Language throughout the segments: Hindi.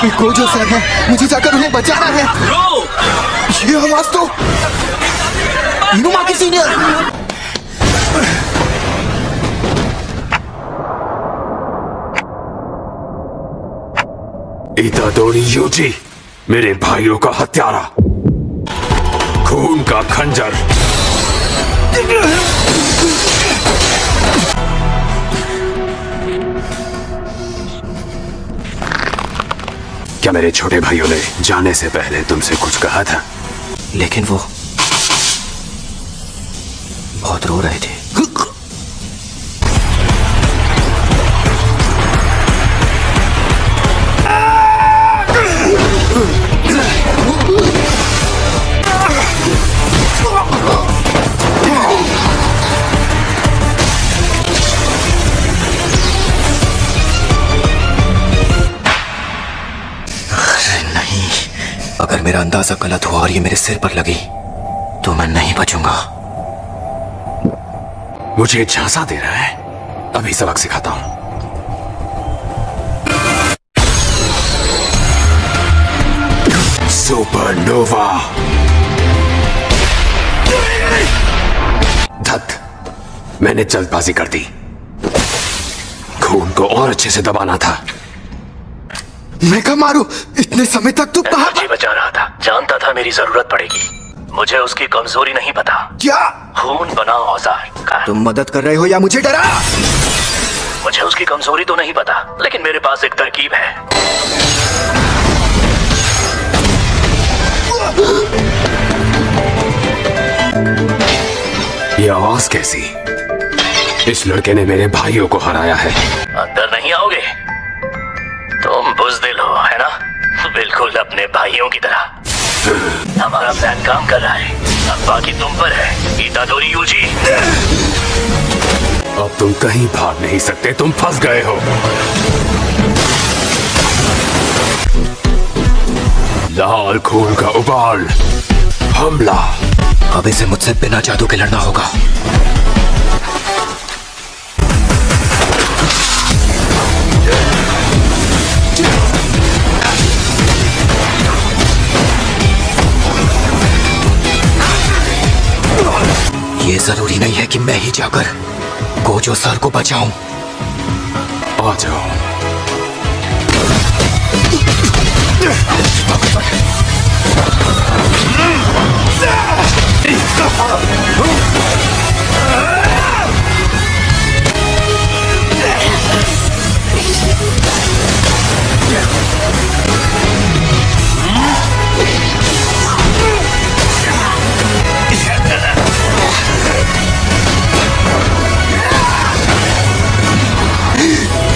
इसमें गोजो सर है, मुझे जाकर उन्हें बचाना है। ये आवाज तो इनुमाकी सीनियर। इतादोरी यूजी, मेरे भाइयों का हत्यारा, खून का खंजर। क्या मेरे छोटे भाइयों ने जाने से पहले तुमसे कुछ कहा था? लेकिन वो बहुत रो रहे थे। अगर मेरा अंदाजा गलत हुआ और ये मेरे सिर पर लगी तो मैं नहीं बचूंगा। मुझे झांसा दे रहा है, अभी सबक सिखाता हूं। सुपरनोवा। धत, मैंने जल्दबाजी कर दी। खून को और अच्छे से दबाना था। मैं कब मारू? इतने समय तक तू कहाँ? एनर्जी बचा रहा था, जानता था मेरी जरूरत पड़ेगी। मुझे उसकी कमजोरी नहीं पता। क्या? खून बना औजार का। तुम मदद कर रहे हो या मुझे डरा? मुझे उसकी कमजोरी तो नहीं पता, लेकिन मेरे पास एक तरकीब है। ये आवाज कैसी? इस लड़के ने मेरे भाइयों को हराया है। अंदर नहीं आओगे? तुम बुज़दिल हो, है ना? बिल्कुल अपने भाइयों की तरह। हमारा प्लान काम कर रहा है, अब बाकी तुम पर है, इतादोरी यूजी। अब तुम कहीं भाग नहीं सकते, तुम फंस गए हो। लाल खून का उबाल, हमला। अब इसे मुझसे बिना जादू के लड़ना होगा। ये जरूरी नहीं है कि मैं ही जाकर गोजो सर को बचाऊं। आ जाओ।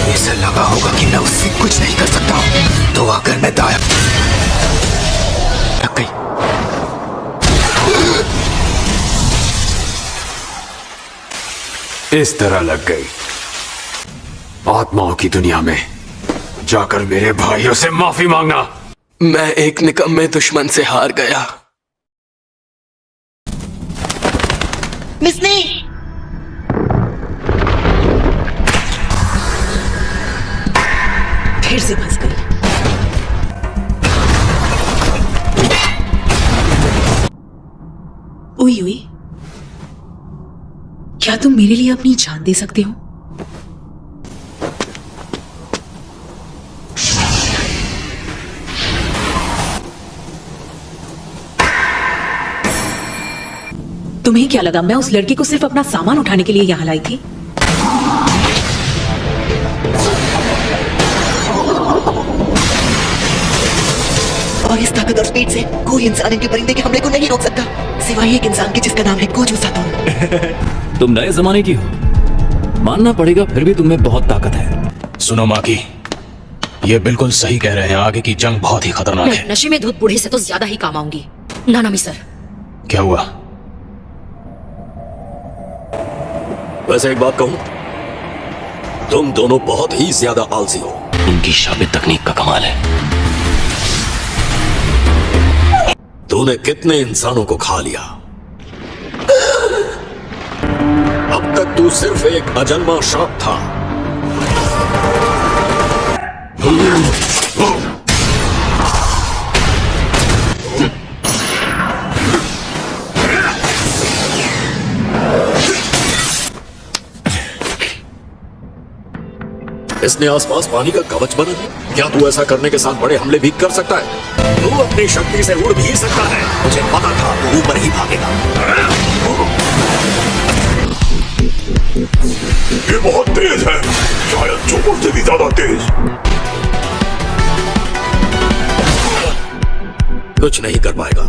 इसे लगा होगा कि मैं उससे कुछ नहीं कर सकता, तो अगर मैं दाया लग गई। इस तरह लग गई। आत्माओं की दुनिया में जाकर मेरे भाइयों से माफी मांगना। मैं एक निकम्मे दुश्मन से हार गया। मिसनी, फिर से फंस गई। उई उई, क्या तुम मेरे लिए अपनी जान दे सकते हो? तुम्हें क्या लगा मैं उस लड़की को सिर्फ अपना सामान उठाने के लिए यहां लाई थी? और इस ताकत और स्पीड से कोई इंसान इनके परिंदे के हमले को नहीं रोक सकता, सिवाय एक इंसान के जिसका नाम है गोजो सातोरू। तुम नए जमाने की हो, मानना पड़ेगा, फिर भी तुम्हें बहुत ताकत है। सुनो माकी, ये बिल्कुल सही कह रहे हैं, आगे की जंग बहुत ही खतरनाक है। नशे में धुत बूढ़े से तो ज्यादा ही काम आऊंगी। नानामी सर, क्या हुआ? वैसे एक बात कहूं, तुम दोनों बहुत ही ज्यादा आलसी हो। उनकी शाबित तकनीक का कमाल है। तूने कितने इंसानों को खा लिया? अब तक तू सिर्फ एक अजन्मा सांप था। इसने आसपास पानी का कवच बना है। क्या तू ऐसा करने के साथ बड़े हमले भी कर सकता है? तू अपनी शक्ति से उड़ भी सकता है। मुझे पता था तू ऊपर ही भागेगा। ये बहुत तेज है, शायद चोट से भी ज्यादा तेज। कुछ नहीं कर पाएगा।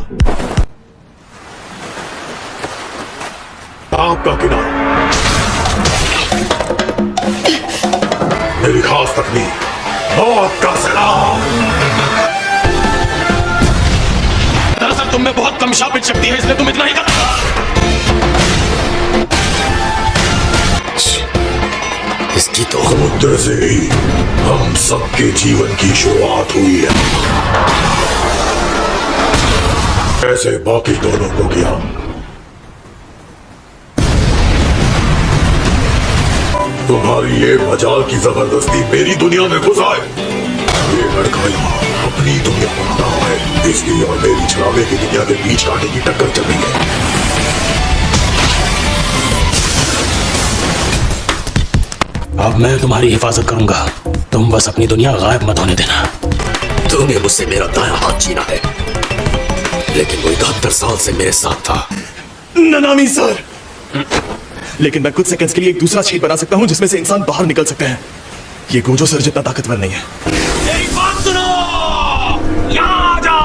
आपका किनारा, मेरी खास तकनीक, मौत का सलाम। दरअसल तुम में बहुत कम शापित शक्ति है, इसलिए तुम इतना ही कर। इसकी तो समुद्र से ही हम सबके जीवन की शुरुआत हुई है। ऐसे बाकी दोनों को किया। तुम्हारी ये मजाल की जबरदस्ती मेरी दुनिया में घुस आए। ये लड़का यहाँ अपनी दुनिया बना रहा है, इसकी और मेरी छलावे की दुनिया के बीच कांटे की टक्कर चल रही है। अब मैं तुम्हारी हिफाजत करूंगा, तुम बस अपनी दुनिया गायब मत होने देना। तूने मुझसे मेरा दायां हाथ छीना है, लेकिन वो 71 साल से मेरे साथ था। ननामी सर, लेकिन मैं कुछ सेकंड्स के लिए एक दूसरा छेद बना सकता हूं जिसमें से इंसान बाहर निकल सकते हैं। ये गोजो सर जितना ताकतवर नहीं है। मेरी बात सुनो, यहाँ आ जा।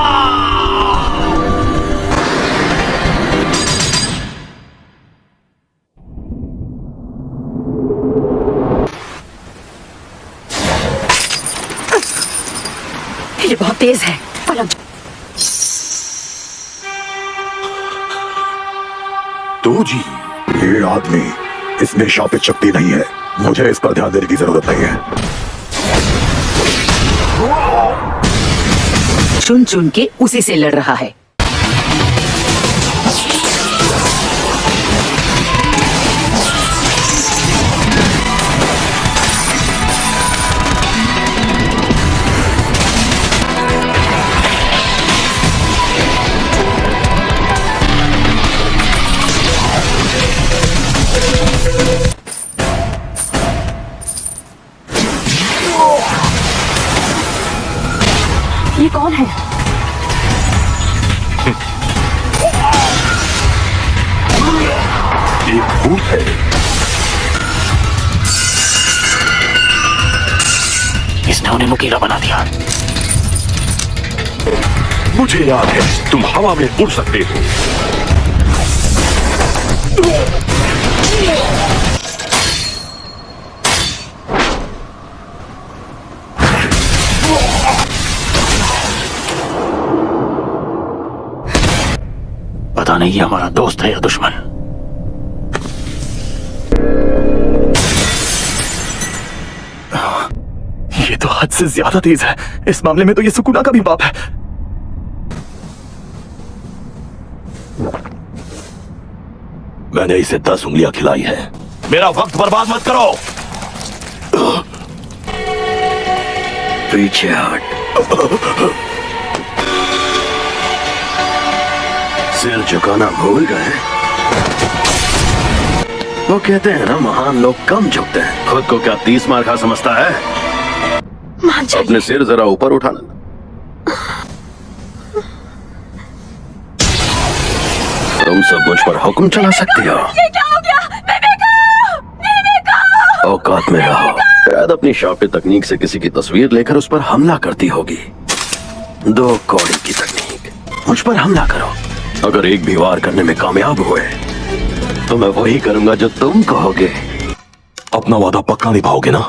ये बहुत तेज है। तो जी, ये आदमी, इसमें शापित शक्ति नहीं है। मुझे इस पर ध्यान देने की जरूरत नहीं है। चुन चुन के उसी से लड़ रहा है। ये कौन है? ये भूत है। इसने उन्हें नुकीला बना दिया। मुझे याद है, तुम हवा में उड़ सकते हो। पता नहीं ये हमारा दोस्त है या दुश्मन। ये तो हद से ज्यादा तेज है। इस मामले में तो ये सुकुना का भी बाप है। मैंने इसे 10 उंगलियां खिलाई है। मेरा वक्त बर्बाद मत करो। पीछे हट। सिर झुकाना भूल गए? वो कहते हैं ना, महान लोग कम झुकते हैं। खुद को क्या 30 मार खा समझता है? मान जाइए। अपने सिर जरा ऊपर उठाना। तुम सब मुझ पर हुक्म चला सकती हो। ये क्या हो गया? औकात में रहो। शायद अपनी शापित तकनीक से किसी की तस्वीर लेकर उस पर हमला करती होगी। 2 कौड़ी की तकनीक। मुझ पर हमला करो। अगर एक भी वार करने में कामयाब हुए तो मैं वही करूंगा जो तुम कहोगे। अपना वादा पक्का निभाओगे ना?